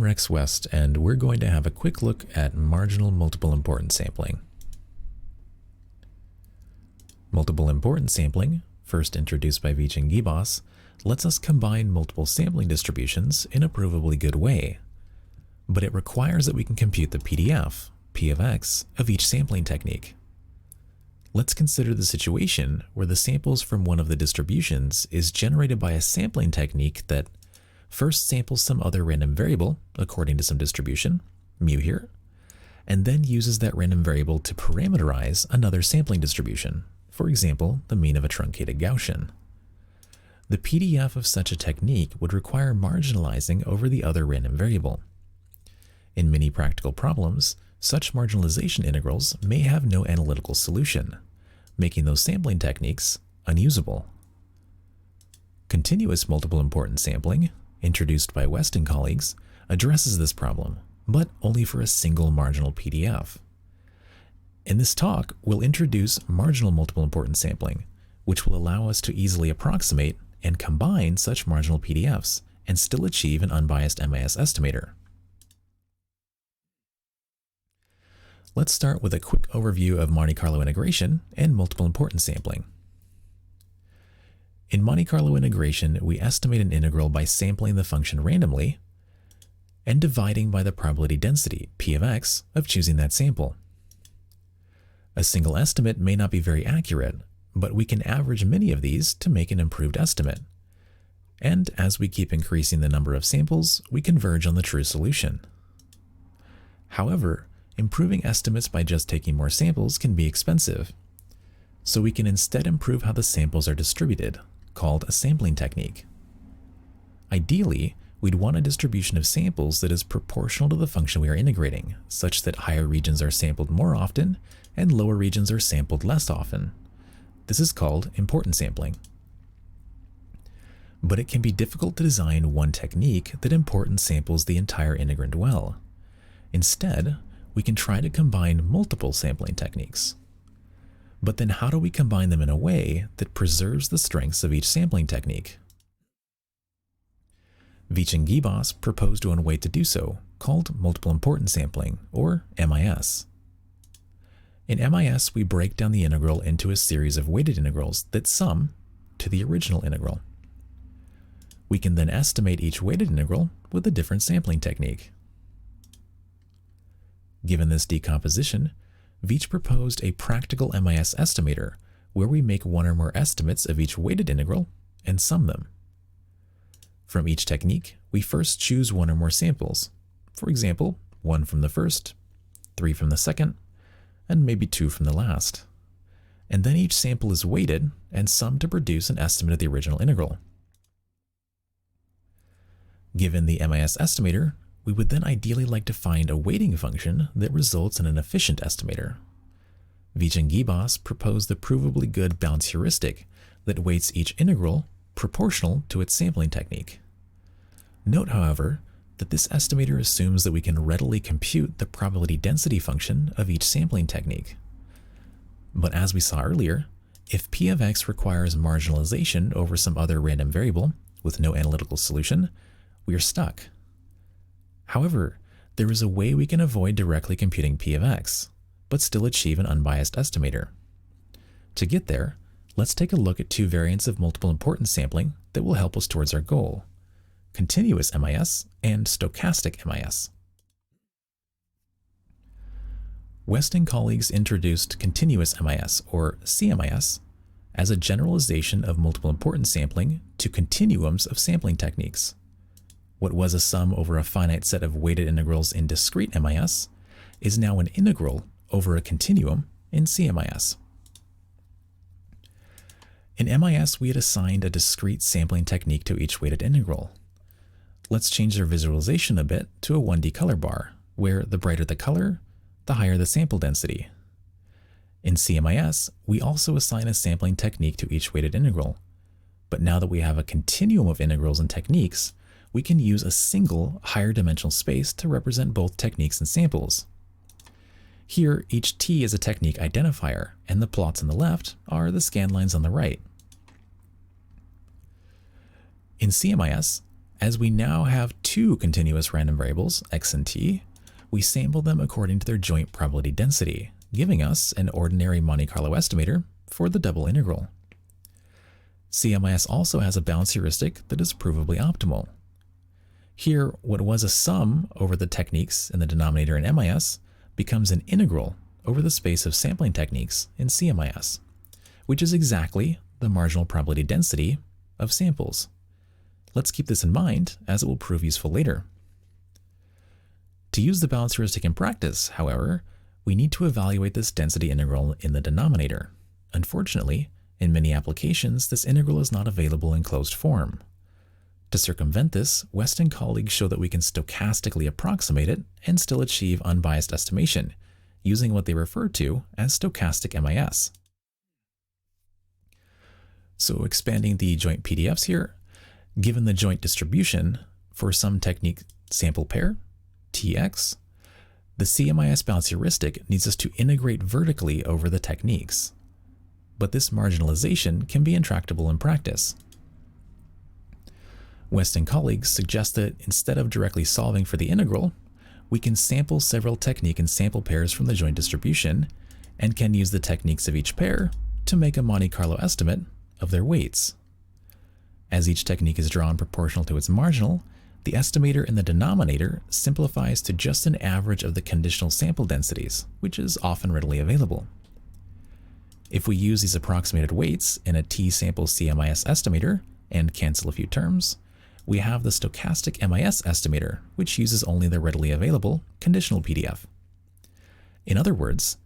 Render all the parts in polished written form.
Rex West, and we're going to have a quick look at marginal multiple importance sampling. Multiple importance sampling, first introduced by Veach and Gibbos, lets us combine multiple sampling distributions in a provably good way, but it requires that we can compute the PDF, P of x, of each sampling technique. Let's consider the situation where the samples from one of the distributions is generated by a sampling technique that first samples some other random variable according to some distribution, mu here, and then uses that random variable to parameterize another sampling distribution, for example, the mean of a truncated Gaussian. The PDF of such a technique would require marginalizing over the other random variable. In many practical problems, such marginalization integrals may have no analytical solution, making those sampling techniques unusable. Continuous multiple importance sampling, introduced by West and colleagues, addresses this problem, but only for a single marginal PDF. In this talk, we'll introduce marginal multiple importance sampling, which will allow us to easily approximate and combine such marginal PDFs and still achieve an unbiased MIS estimator. Let's start with a quick overview of Monte Carlo integration and multiple importance sampling. In Monte Carlo integration, we estimate an integral by sampling the function randomly and dividing by the probability density, P of x, of choosing that sample. A single estimate may not be very accurate, but we can average many of these to make an improved estimate. And as we keep increasing the number of samples, we converge on the true solution. However, improving estimates by just taking more samples can be expensive. So we can instead improve how the samples are distributed, called a sampling technique. Ideally, we'd want a distribution of samples that is proportional to the function we are integrating, such that higher regions are sampled more often and lower regions are sampled less often. This is called importance sampling. But it can be difficult to design one technique that importance samples the entire integrand well. Instead, we can try to combine multiple sampling techniques. But then how do we combine them in a way that preserves the strengths of each sampling technique? Veach and Gibbos proposed one way to do so, called multiple importance sampling, or MIS. In MIS, we break down the integral into a series of weighted integrals that sum to the original integral. We can then estimate each weighted integral with a different sampling technique. Given this decomposition, Veach proposed a practical MIS estimator where we make one or more estimates of each weighted integral and sum them. From each technique, we first choose one or more samples. For example, 1 from the first, 3 from the second, and maybe 2 from the last. And then each sample is weighted and summed to produce an estimate of the original integral. Given the MIS estimator, we would then ideally like to find a weighting function that results in an efficient estimator. Veach and Gibbos proposed the provably good bounce heuristic that weights each integral proportional to its sampling technique. Note, however, that this estimator assumes that we can readily compute the probability density function of each sampling technique. But as we saw earlier, if P of x requires marginalization over some other random variable with no analytical solution, we are stuck. However, there is a way we can avoid directly computing P of x, but still achieve an unbiased estimator. To get there, let's take a look at two variants of multiple importance sampling that will help us towards our goal: continuous MIS and stochastic MIS. West and colleagues introduced continuous MIS, or CMIS, as a generalization of multiple importance sampling to continuums of sampling techniques. What was a sum over a finite set of weighted integrals in discrete MIS is now an integral over a continuum in CMIS. In MIS, we had assigned a discrete sampling technique to each weighted integral. Let's change our visualization a bit to a 1D color bar, where the brighter the color, the higher the sample density. In CMIS, we also assign a sampling technique to each weighted integral, but now that we have a continuum of integrals and techniques, we can use a single higher dimensional space to represent both techniques and samples. Here, each T is a technique identifier, and the plots on the left are the scan lines on the right. In CMIS, As we now have two continuous random variables, x and t, we sample them according to their joint probability density, giving us an ordinary Monte Carlo estimator for the double integral. CMIS also has a bounds heuristic that is provably optimal. Here, what was a sum over the techniques in the denominator in MIS becomes an integral over the space of sampling techniques in CMIS, which is exactly the marginal probability density of samples. Let's keep this in mind, as it will prove useful later. To use the bounds heuristic in practice, however, we need to evaluate this density integral in the denominator. Unfortunately, in many applications, this integral is not available in closed form. To circumvent this, West and colleagues show that we can stochastically approximate it and still achieve unbiased estimation, using what they refer to as stochastic MIS. So expanding the joint PDFs here, given the joint distribution for some technique sample pair, Tx, the CMIS bounds heuristic needs us to integrate vertically over the techniques. But this marginalization can be intractable in practice. West and colleagues suggest that instead of directly solving for the integral, we can sample several technique and sample pairs from the joint distribution and can use the techniques of each pair to make a Monte Carlo estimate of their weights. As each technique is drawn proportional to its marginal, the estimator in the denominator simplifies to just an average of the conditional sample densities, which is often readily available. If we use these approximated weights in a t-sample CMIS estimator and cancel a few terms, we have the Stochastic MIS estimator, which uses only the readily available conditional PDF. In other words,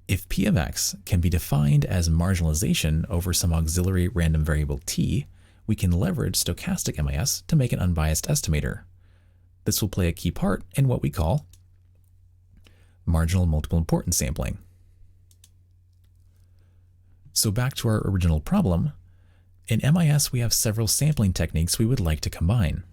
if P of x can be defined as marginalization over some auxiliary random variable t, we can leverage Stochastic MIS to make an unbiased estimator. This will play a key part in what we call marginal multiple importance sampling. So back to our original problem. In MIS, we have several sampling techniques we would like to combine.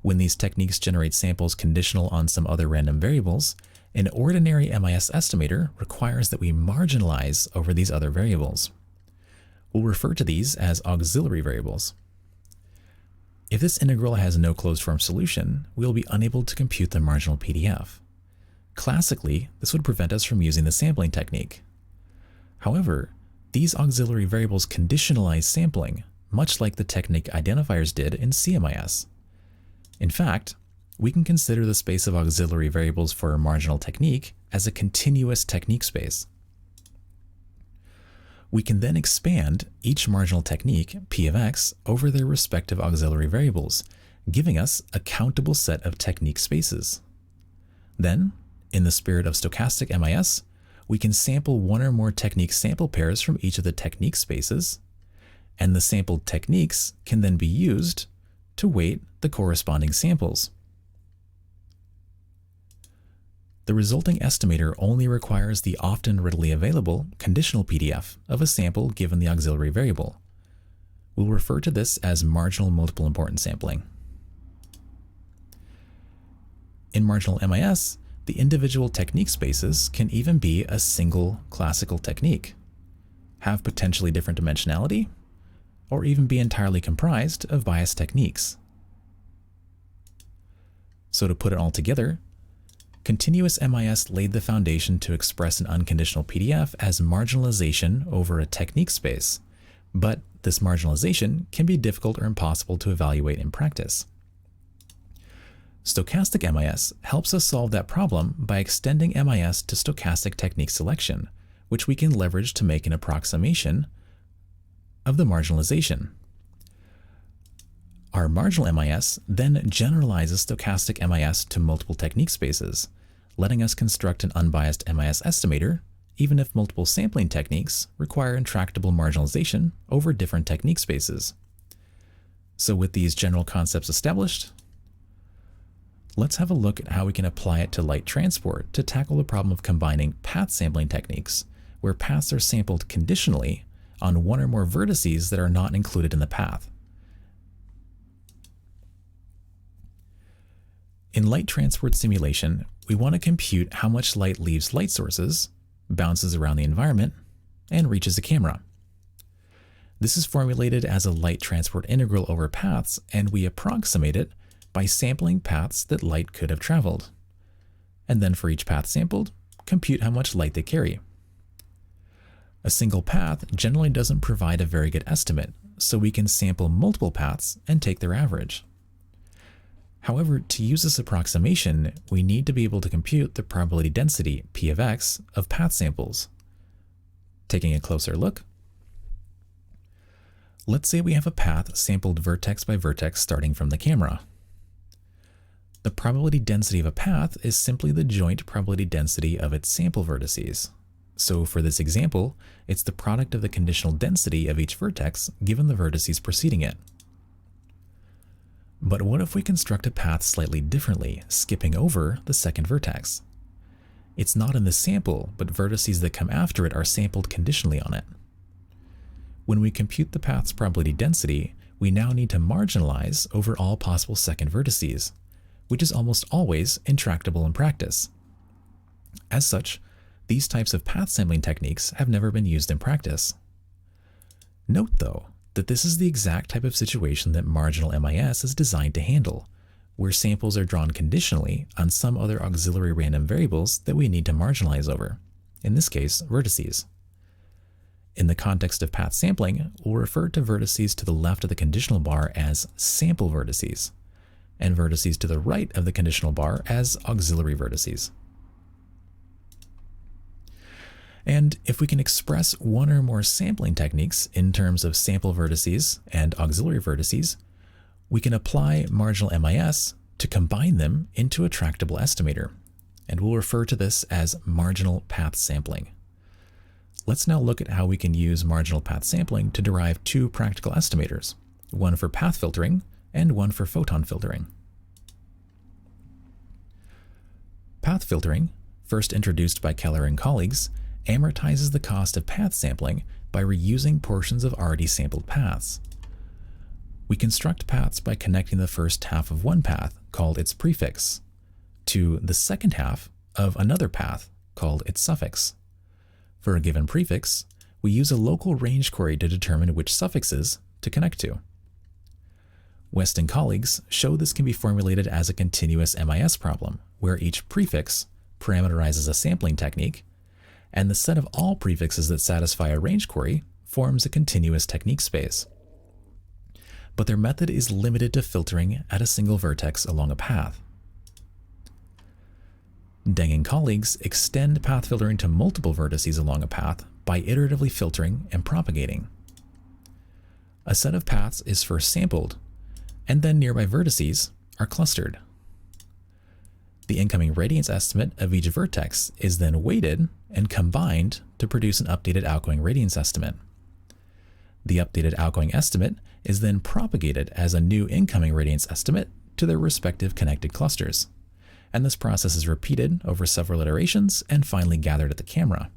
When these techniques generate samples conditional on some other random variables, an ordinary MIS estimator requires that we marginalize over these other variables. We'll refer to these as auxiliary variables. If this integral has no closed-form solution, we will be unable to compute the marginal PDF. Classically, this would prevent us from using the sampling technique. However, these auxiliary variables conditionalize sampling, much like the technique identifiers did in CMIS. In fact, we can consider the space of auxiliary variables for a marginal technique as a continuous technique space. We can then expand each marginal technique, P of x, over their respective auxiliary variables, giving us a countable set of technique spaces. Then, in the spirit of Stochastic MIS, we can sample one or more technique sample pairs from each of the technique spaces, and the sampled techniques can then be used to weight the corresponding samples. The resulting estimator only requires the often readily available conditional PDF of a sample given the auxiliary variable. We'll refer to this as marginal multiple importance sampling. In marginal MIS, the individual technique spaces can even be a single classical technique, have potentially different dimensionality, or even be entirely comprised of biased techniques. So to put it all together, continuous MIS laid the foundation to express an unconditional PDF as marginalization over a technique space, but this marginalization can be difficult or impossible to evaluate in practice. Stochastic MIS helps us solve that problem by extending MIS to stochastic technique selection, which we can leverage to make an approximation of the marginalization. Our marginal MIS then generalizes stochastic MIS to multiple technique spaces, letting us construct an unbiased MIS estimator, even if multiple sampling techniques require intractable marginalization over different technique spaces. So with these general concepts established, let's have a look at how we can apply it to light transport to tackle the problem of combining path sampling techniques, where paths are sampled conditionally on one or more vertices that are not included in the path. In light transport simulation, we want to compute how much light leaves light sources, bounces around the environment, and reaches the camera. This is formulated as a light transport integral over paths, and we approximate it by sampling paths that light could have traveled. And then for each path sampled, compute how much light they carry. A single path generally doesn't provide a very good estimate, so we can sample multiple paths and take their average. However, to use this approximation, we need to be able to compute the probability density, P of x, of path samples. Taking a closer look, let's say we have a path sampled vertex by vertex starting from the camera. The probability density of a path is simply the joint probability density of its sample vertices. So for this example, it's the product of the conditional density of each vertex given the vertices preceding it. But what if we construct a path slightly differently, skipping over the second vertex? It's not in the sample, but vertices that come after it are sampled conditionally on it. When we compute the path's probability density, we now need to marginalize over all possible second vertices, which is almost always intractable in practice. As such, these types of path sampling techniques have never been used in practice. Note, though, that this is the exact type of situation that Marginal MIS is designed to handle, where samples are drawn conditionally on some other auxiliary random variables that we need to marginalize over, in this case, vertices. In the context of path sampling, we'll refer to vertices to the left of the conditional bar as sample vertices, and vertices to the right of the conditional bar as auxiliary vertices. And if we can express one or more sampling techniques in terms of sample vertices and auxiliary vertices, we can apply Marginal MIS to combine them into a tractable estimator, and we'll refer to this as marginal path sampling. Let's now look at how we can use marginal path sampling to derive two practical estimators, one for path filtering and one for photon filtering. Path filtering, first introduced by Keller and colleagues, amortizes the cost of path sampling by reusing portions of already sampled paths. We construct paths by connecting the first half of one path, called its prefix, to the second half of another path, called its suffix. For a given prefix, we use a local range query to determine which suffixes to connect to. West and colleagues show this can be formulated as a continuous MIS problem, where each prefix parameterizes a sampling technique, and the set of all prefixes that satisfy a range query forms a continuous technique space. But their method is limited to filtering at a single vertex along a path. Deng and colleagues extend path filtering to multiple vertices along a path by iteratively filtering and propagating. A set of paths is first sampled, and then nearby vertices are clustered. The incoming radiance estimate of each vertex is then weighted and combined to produce an updated outgoing radiance estimate. The updated outgoing estimate is then propagated as a new incoming radiance estimate to their respective connected clusters, and this process is repeated over several iterations and finally gathered at the camera.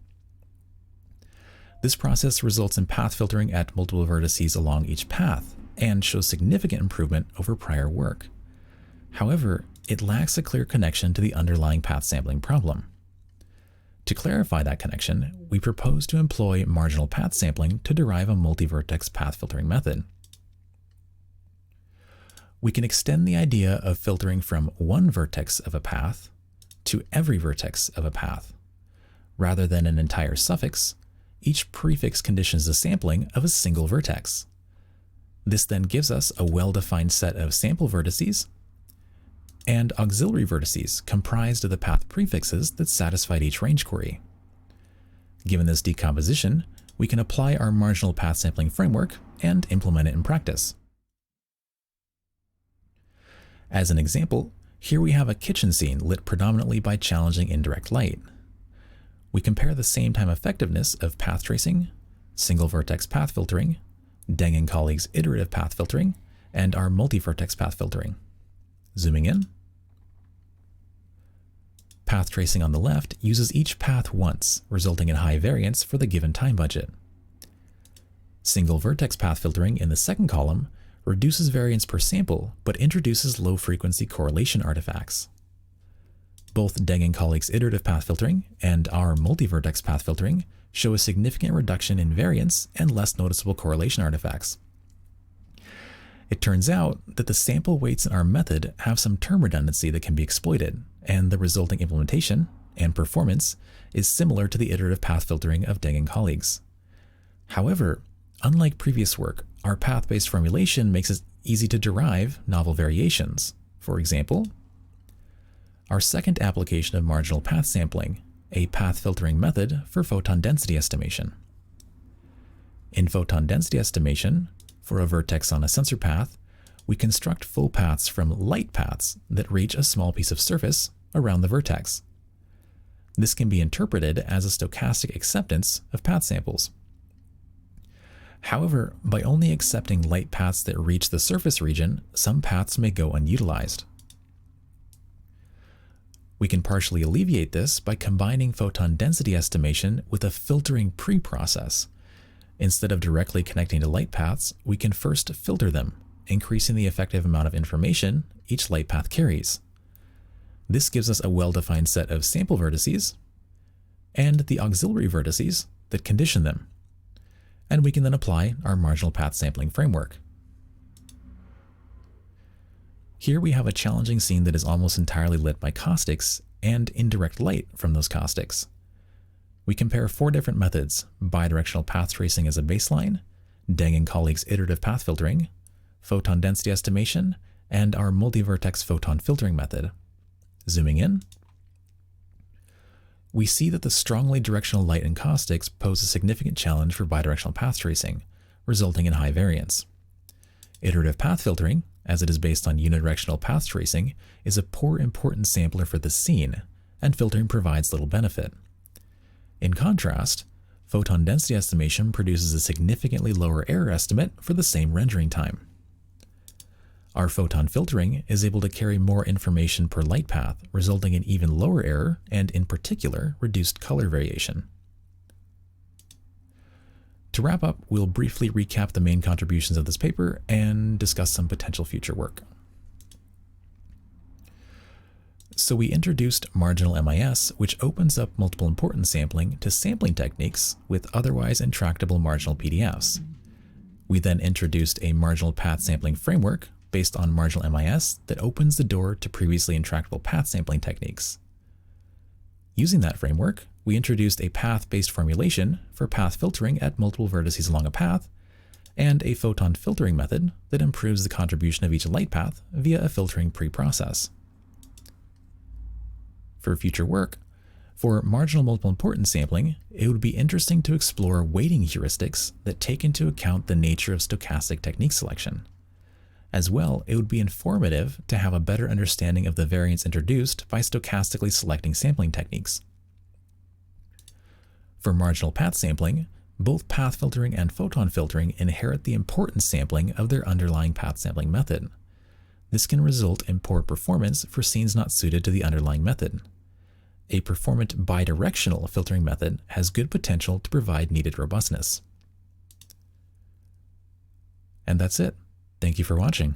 This process results in path filtering at multiple vertices along each path and shows significant improvement over prior work. However, it lacks a clear connection to the underlying path sampling problem. To clarify that connection, we propose to employ marginal path sampling to derive a multi-vertex path filtering method. We can extend the idea of filtering from one vertex of a path to every vertex of a path. Rather than an entire suffix, each prefix conditions the sampling of a single vertex. This then gives us a well-defined set of sample vertices and auxiliary vertices comprised of the path prefixes that satisfied each range query. Given this decomposition, we can apply our marginal path sampling framework and implement it in practice. As an example, here we have a kitchen scene lit predominantly by challenging indirect light. We compare the same time effectiveness of path tracing, single vertex path filtering, Deng and colleagues' iterative path filtering, and our multi-vertex path filtering. Zooming in. Path tracing on the left uses each path once, resulting in high variance for the given time budget. Single vertex path filtering in the second column reduces variance per sample, but introduces low-frequency correlation artifacts. Both Deng and colleagues' iterative path filtering and our multi-vertex path filtering show a significant reduction in variance and less noticeable correlation artifacts. It turns out that the sample weights in our method have some term redundancy that can be exploited, and the resulting implementation and performance is similar to the iterative path filtering of Deng and colleagues. However, unlike previous work, our path-based formulation makes it easy to derive novel variations. For example, our second application of marginal path sampling, a path filtering method for photon density estimation. In photon density estimation, for a vertex on a sensor path, we construct full paths from light paths that reach a small piece of surface around the vertex. This can be interpreted as a stochastic acceptance of path samples. However, by only accepting light paths that reach the surface region, some paths may go unutilized. We can partially alleviate this by combining photon density estimation with a filtering preprocess. Instead of directly connecting to light paths, we can first filter them, increasing the effective amount of information each light path carries. This gives us a well-defined set of sample vertices and the auxiliary vertices that condition them. And we can then apply our marginal path sampling framework. Here we have a challenging scene that is almost entirely lit by caustics and indirect light from those caustics. We compare 4 different methods: bidirectional path tracing as a baseline, Deng and colleagues' iterative path filtering, photon density estimation, and our multi-vertex photon filtering method. Zooming in, we see that the strongly directional light and caustics pose a significant challenge for bidirectional path tracing, resulting in high variance. Iterative path filtering, as it is based on unidirectional path tracing, is a poor importance sampler for the scene, and filtering provides little benefit. In contrast, photon density estimation produces a significantly lower error estimate for the same rendering time. Our photon filtering is able to carry more information per light path, resulting in even lower error and, in particular, reduced color variation. To wrap up, we'll briefly recap the main contributions of this paper and discuss some potential future work. So we introduced Marginal MIS, which opens up multiple importance sampling to sampling techniques with otherwise intractable marginal PDFs. We then introduced a marginal path sampling framework based on Marginal MIS that opens the door to previously intractable path sampling techniques. Using that framework, we introduced a path-based formulation for path filtering at multiple vertices along a path, and a photon filtering method that improves the contribution of each light path via a filtering preprocess. For future work, for marginal multiple importance sampling, it would be interesting to explore weighting heuristics that take into account the nature of stochastic technique selection. As well, it would be informative to have a better understanding of the variance introduced by stochastically selecting sampling techniques. For marginal path sampling, both path filtering and photon filtering inherit the importance sampling of their underlying path sampling method. This can result in poor performance for scenes not suited to the underlying method. A performant bidirectional filtering method has good potential to provide needed robustness. And that's it. Thank you for watching.